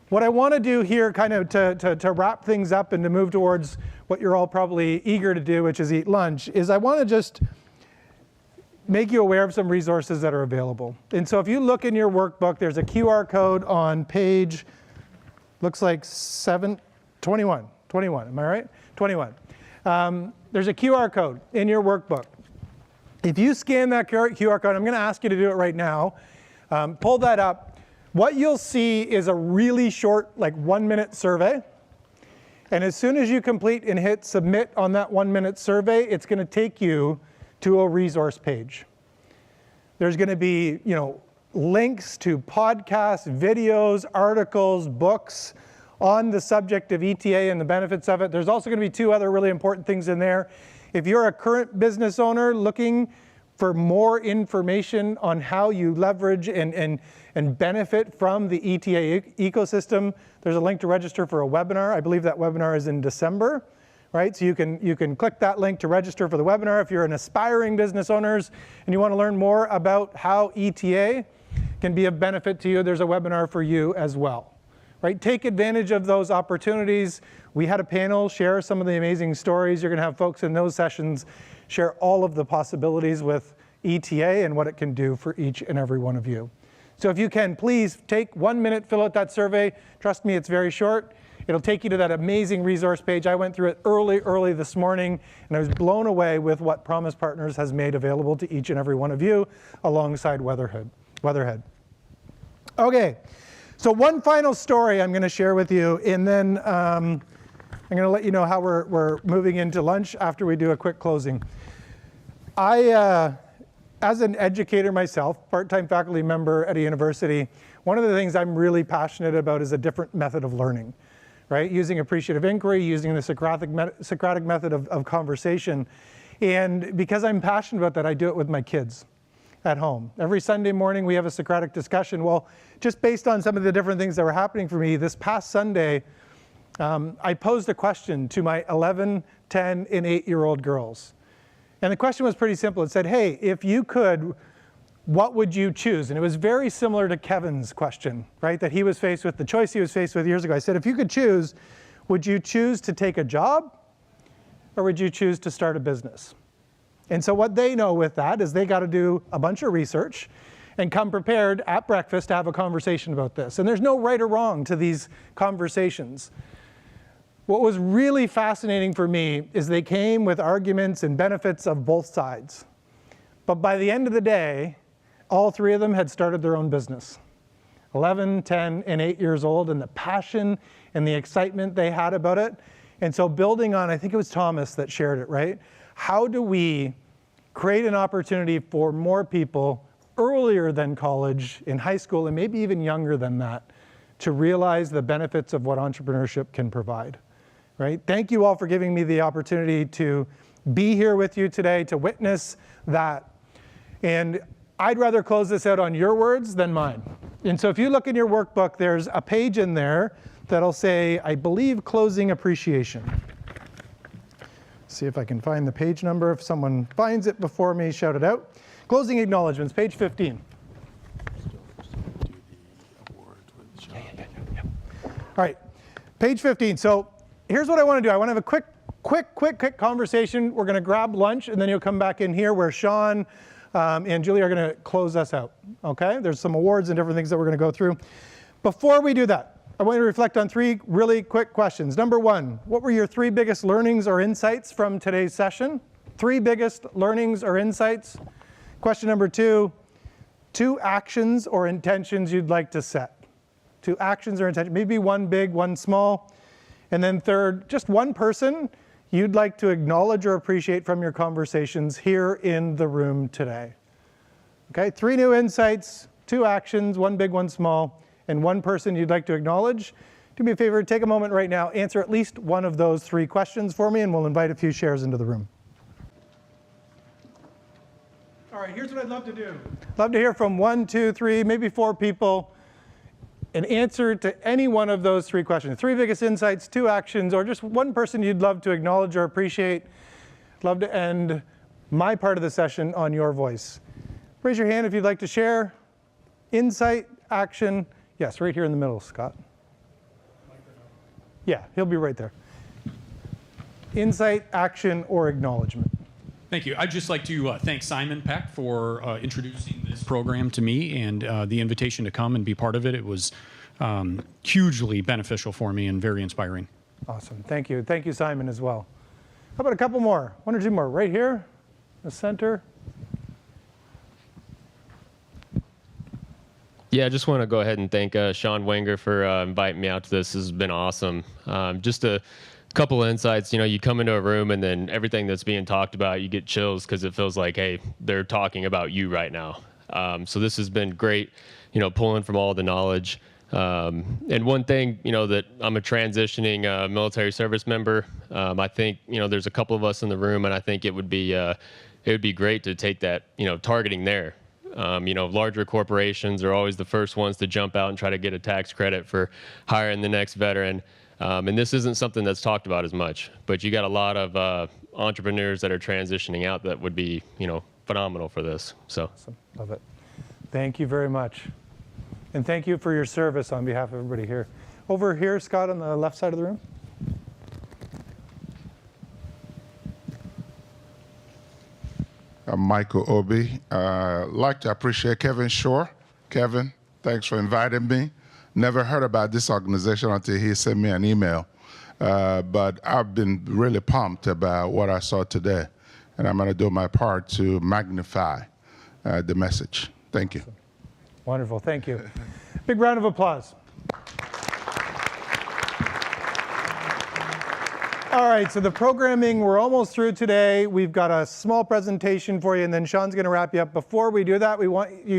What I want to do here, kind of to wrap things up and to move towards what you're all probably eager to do, which is eat lunch, is I want to just make you aware of some resources that are available. And so if you look in your workbook, there's a QR code on page, looks like 21, am I right? 21. There's a QR code in your workbook. If you scan that QR code, I'm going to ask you to do it right now. Pull that up. What you'll see is a really short, like 1-minute survey. And as soon as you complete and hit submit on that 1-minute survey, it's going to take you to a resource page. There's going to be, links to podcasts, videos, articles, books on the subject of ETA and the benefits of it. There's also going to be 2 other really important things in there. If you're a current business owner looking for more information on how you leverage and benefit from the ETA ecosystem, there's a link to register for a webinar. I believe that webinar is in December, right? So you can click that link to register for the webinar. If you're an aspiring business owners and you want to learn more about how ETA can be of benefit to you, there's a webinar for you as well, right? Take advantage of those opportunities. We had a panel share some of the amazing stories. You're going to have folks in those sessions share all of the possibilities with ETA and what it can do for each and every one of you. So if you can, please take 1 minute, fill out that survey. Trust me, it's very short. It'll take you to that amazing resource page. I went through it early this morning, and I was blown away with what Promise Partners has made available to each and every one of you alongside Weatherhead. Okay, so one final story I'm going to share with you, and then I'm going to let you know how we're moving into lunch after we do a quick closing. As an educator myself, part-time faculty member at a university, one of the things I'm really passionate about is a different method of learning, right? Using appreciative inquiry, using the Socratic method of conversation. And because I'm passionate about that, I do it with my kids at home. Every Sunday morning we have a Socratic discussion. Well, just based on some of the different things that were happening for me, this past Sunday, I posed a question to my 11, 10, and 8-year-old girls. And the question was pretty simple. It said, hey, if you could, what would you choose? And it was very similar to Kevin's question, right? That he was faced with, the choice he was faced with years ago. I said, if you could choose, would you choose to take a job or would you choose to start a business? And so what they know with that is they got to do a bunch of research and come prepared at breakfast to have a conversation about this. And there's no right or wrong to these conversations. What was really fascinating for me is they came with arguments and benefits of both sides. But by the end of the day, all 3 of them had started their own business. 11, 10, and 8 years old, and the passion and the excitement they had about it. And so building on, I think it was Thomas that shared it, right? How do we create an opportunity for more people earlier than college, in high school, and maybe even younger than that, to realize the benefits of what entrepreneurship can provide? Right? Thank you all for giving me the opportunity to be here with you today, to witness that. And I'd rather close this out on your words than mine. And so if you look in your workbook, there's a page in there that'll say, I believe, closing appreciation. See if I can find the page number. If someone finds it before me, shout it out. Closing acknowledgements, page 15. All right, page 15. So here's what I want to do. I want to have a quick conversation. We're going to grab lunch, and then you'll come back in here where Sean and Julie are going to close us out. Okay? There's some awards and different things that we're going to go through. Before we do that, I want you to reflect on 3 really quick questions. Number 1, what were your 3 biggest learnings or insights from today's session? 3 biggest learnings or insights. Question number 2, 2 actions or intentions you'd like to set. 2 actions or intentions, maybe 1 big, 1 small. And then 3rd, just 1 person you'd like to acknowledge or appreciate from your conversations here in the room today. Okay, 3 new insights, 2 actions, 1 big, 1 small, and 1 person you'd like to acknowledge. Do me a favor, take a moment right now, answer at least one of those 3 questions for me, and we'll invite a few shares into the room. All right, here's what I'd love to do. Love to hear from 1, 2, 3, maybe 4 people. An answer to any one of those 3 questions. 3 biggest insights, 2 actions, or just 1 person you'd love to acknowledge or appreciate. Love to end my part of the session on your voice. Raise your hand if you'd like to share. Insight, action. Yes, right here in the middle, Scott. Yeah, he'll be right there. Insight, action, or acknowledgement. Thank you. I'd just like to thank Simon Peck for introducing this program to me and the invitation to come and be part of it. It was hugely beneficial for me and very inspiring. Awesome. Thank you. Thank you, Simon, as well. How about a couple more? One or two more. Right here, in the center. Yeah, I just want to go ahead and thank Sean Wenger for inviting me out to this. This has been awesome. Just a couple of insights. You know, you come into a room and then everything that's being talked about, you get chills because it feels like, hey, they're talking about you right now. So this has been great, you know, pulling from all the knowledge. And one thing, you know, that I'm a transitioning military service member. I think, you know, there's a couple of us in the room, and I think it would be great to take that, you know, targeting there. You know, larger corporations are always the first ones to jump out and try to get a tax credit for hiring the next veteran. And this isn't something that's talked about as much, but you got a lot of entrepreneurs that are transitioning out that would be, you know, phenomenal for this. So Awesome. Love it. Thank you very much. And thank you for your service on behalf of everybody here. Over here, Scott, on the left side of the room. I'm Michael Obi. Like to appreciate Kevin Shore. Kevin, thanks for inviting me. Never heard about this organization until he sent me an email. But I've been really pumped about what I saw today. And I'm going to do my part to magnify the message. Thank you. Wonderful. Thank you. Big round of applause. All right, so the programming, we're almost through today. We've got a small presentation for you, and then Sean's going to wrap you up. Before we do that, we want you